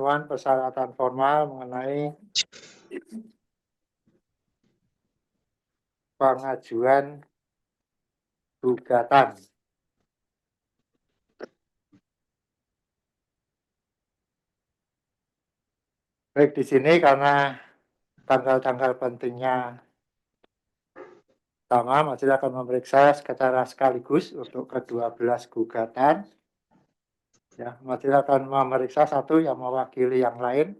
pemenuhan persyaratan formal mengenai pengajuan gugatan. Baik, di sini karena tanggal-tanggal pentingnya sama, majelis akan memeriksa secara sekaligus untuk ke-12 gugatan. Ya, majelis akan memeriksa satu yang mewakili yang lain,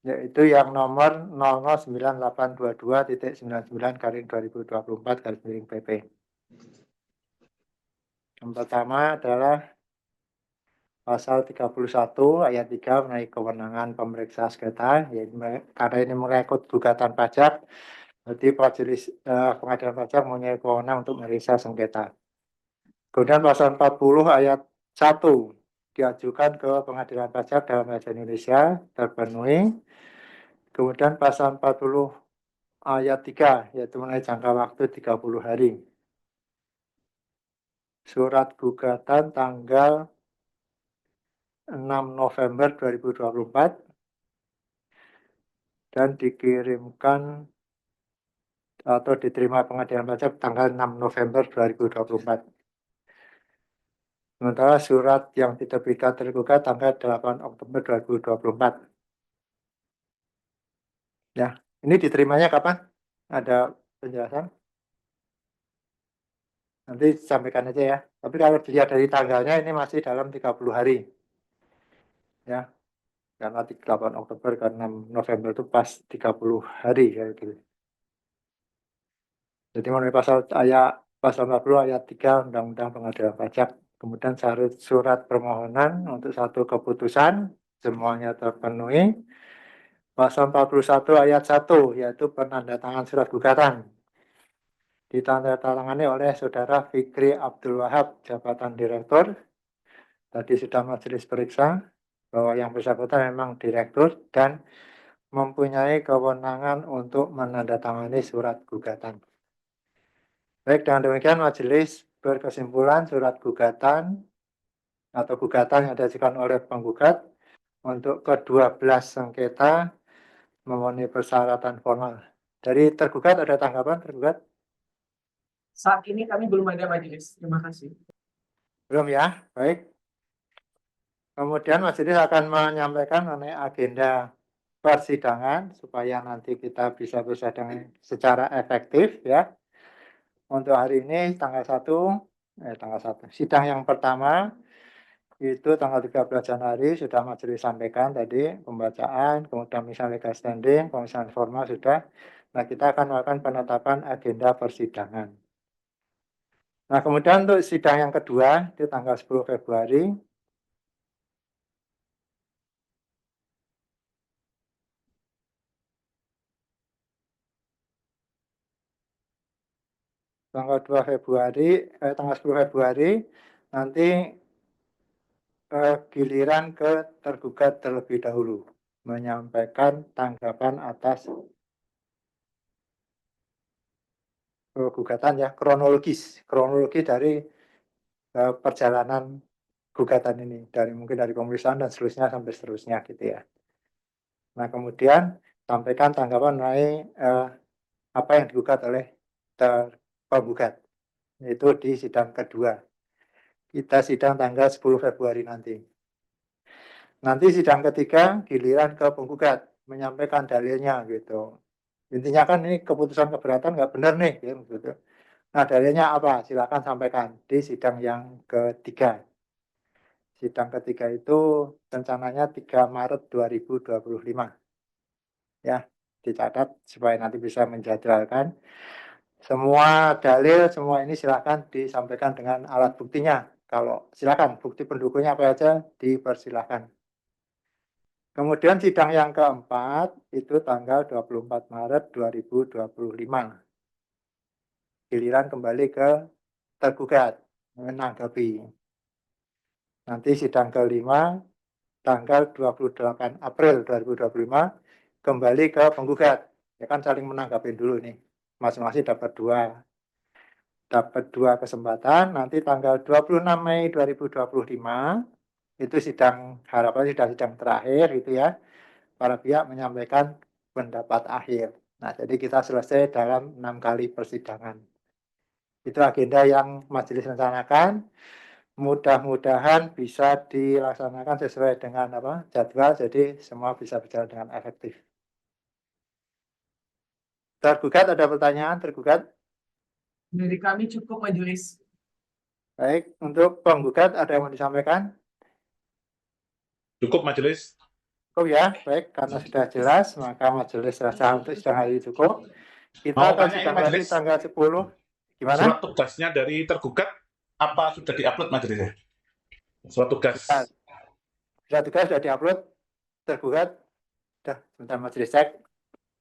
yaitu yang nomor 009822.99/2024/PP. Yang pertama adalah Pasal 31 ayat 3 mengenai kewenangan pemeriksa sengketa, yaitu karena ini mengikut gugatan pajak, berarti majelis pengadilan pajak mempunyai kewenangan untuk memeriksa sengketa. Kemudian pasal 40 ayat 1 diajukan ke pengadilan pajak dalam bahasa Indonesia terpenuhi. Kemudian pasal 40 ayat 3 yaitu mengenai jangka waktu 30 hari. Surat gugatan tanggal 6 November 2024 dan dikirimkan atau diterima pengadilan pajak tanggal 6 November 2024. Sementara surat yang diterbitkan tergugat tanggal 8 Oktober 2024. Ya, ini diterimanya kapan? Ada penjelasan? Nanti sampaikan aja ya. Tapi kalau dilihat dari tanggalnya ini masih dalam 30 hari. Ya, karena 8 Oktober ke 6 November itu pas 30 hari kayak gitu. Jadi menurut pasal 40 ayat 3 Undang-Undang Pengadilan Pajak, kemudian surat permohonan untuk satu keputusan semuanya terpenuhi. Pasal 41 ayat 1 yaitu penandatangan surat gugatan ditandatangani oleh Saudara Fikri Abdul Wahab, jabatan direktur. Tadi sudah majelis periksa bahwa yang bersangkutan memang direktur dan mempunyai kewenangan untuk menandatangani surat gugatan. Baik, dengan demikian majelis berkesimpulan surat gugatan atau gugatan yang diajukan oleh penggugat untuk ke-12 sengketa memenuhi persyaratan formal. Dari tergugat ada tanggapan tergugat? Saat ini kami belum ada majelis. Terima kasih. Belum ya, baik. Kemudian majelis akan menyampaikan mengenai agenda persidangan supaya nanti kita bisa bersidang secara efektif ya. Untuk hari ini tanggal 1, sidang yang pertama itu tanggal 13 Januari sudah majelis sampaikan tadi pembacaan, kemudian misalnya legal standing, pemeriksaan formal sudah. Nah, kita akan melakukan penetapan agenda persidangan. Nah, kemudian untuk sidang yang kedua itu tanggal 10 Februari tanggal 10 Februari nanti giliran ke tergugat terlebih dahulu menyampaikan tanggapan atas gugatan ya, kronologi dari perjalanan gugatan ini mungkin dari pemeriksaan dan seterusnya sampai seterusnya gitu ya. Nah, kemudian sampaikan tanggapan mengenai apa yang digugat oleh penggugat, yaitu di sidang kedua. Kita sidang tanggal 10 Februari nanti. Nanti sidang ketiga giliran ke penggugat menyampaikan dalilnya gitu. Intinya kan ini keputusan keberatan nggak benar nih gitu. Nah, dalilnya apa? Silakan sampaikan di sidang yang ketiga. Sidang ketiga itu rencananya 3 Maret 2025. Ya, dicatat supaya nanti bisa menjadwalkan. Semua dalil, semua ini silakan disampaikan dengan alat buktinya. Kalau silakan, bukti pendukungnya apa aja dipersilakan. Kemudian sidang yang keempat itu tanggal 24 Maret 2025. Giliran kembali ke tergugat menanggapi. Nanti sidang kelima tanggal 28 April 2025 kembali ke penggugat. Ya kan saling menanggapi dulu nih. Masing-masing dapat dua kesempatan. Nanti tanggal 26 Mei 2025 itu sidang harapannya sudah sidang terakhir gitu ya. Para pihak menyampaikan pendapat akhir. Nah, jadi kita selesai dalam 6 kali persidangan. Itu agenda yang majelis rencanakan. Mudah-mudahan bisa dilaksanakan sesuai dengan jadwal, jadi semua bisa berjalan dengan efektif. Tergugat ada pertanyaan tergugat? Dari kami cukup majelis. Baik, untuk penggugat ada yang mau disampaikan? Cukup majelis. Cukup ya, baik, karena sudah jelas maka majelis rasa untuk sidang hari ini cukup. Kita Mau akan tanya ini sidang lagi majelis, tanggal 10. Gimana? surat tugasnya dari tergugat apa sudah diupload majelisnya? Surat tugas. Surat tugas sudah diupload, tergugat sudah, sebentar majelis cek.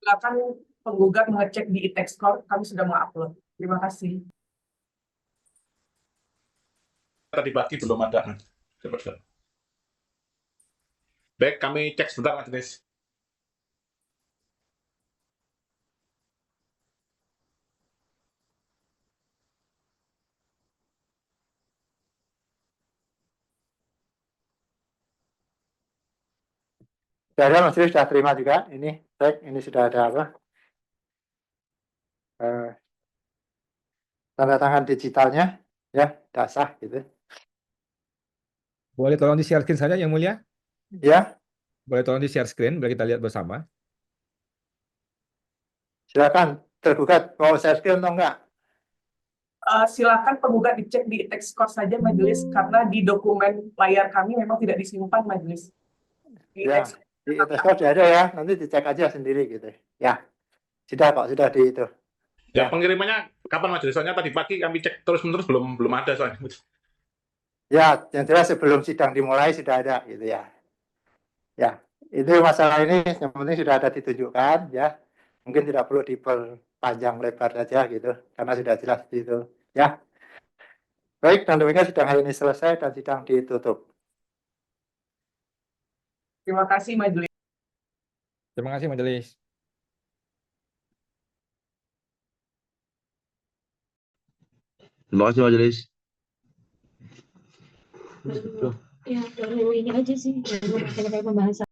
Silakan penggugat mengecek di e-textcore, kami sudah mengupload. Terima kasih. Tadi pagi belum ada. Baik, kami cek sebentar majelis. Sudah ada majelis sudah terima juga. Ini cek, ini sudah ada apa? Tanda tangan digitalnya, ya, sudah sah gitu. Boleh tolong di-share screen saja Yang Mulia? Ya, Boleh tolong di-share screen biar kita lihat bersama. silakan tergugat mau share screen atau enggak? Silakan penggugat dicek di e-textcore saja majelis, karena di dokumen layar kami memang tidak disimpan majelis. Di Ya, di e-textcore sudah ada ya, nanti dicek aja sendiri gitu. Ya, sudah kok, sudah di itu. Ya, pengirimannya kapan majelis? Soalnya tadi pagi kami cek terus-menerus belum ada soalnya. Ya, yang jelas sebelum sidang dimulai sudah ada gitu ya. Ya, itu masalah ini yang penting sudah ada ditunjukkan ya. Mungkin tidak perlu diperpanjang lebar saja gitu, karena sudah jelas di itu. Ya, baik, dan demikian sidang hari ini selesai dan sidang ditutup. Terima kasih majelis. Terima kasih majelis. Terima kasih majelis. Ya, baru ini aja sih, baru selesai pembahasan.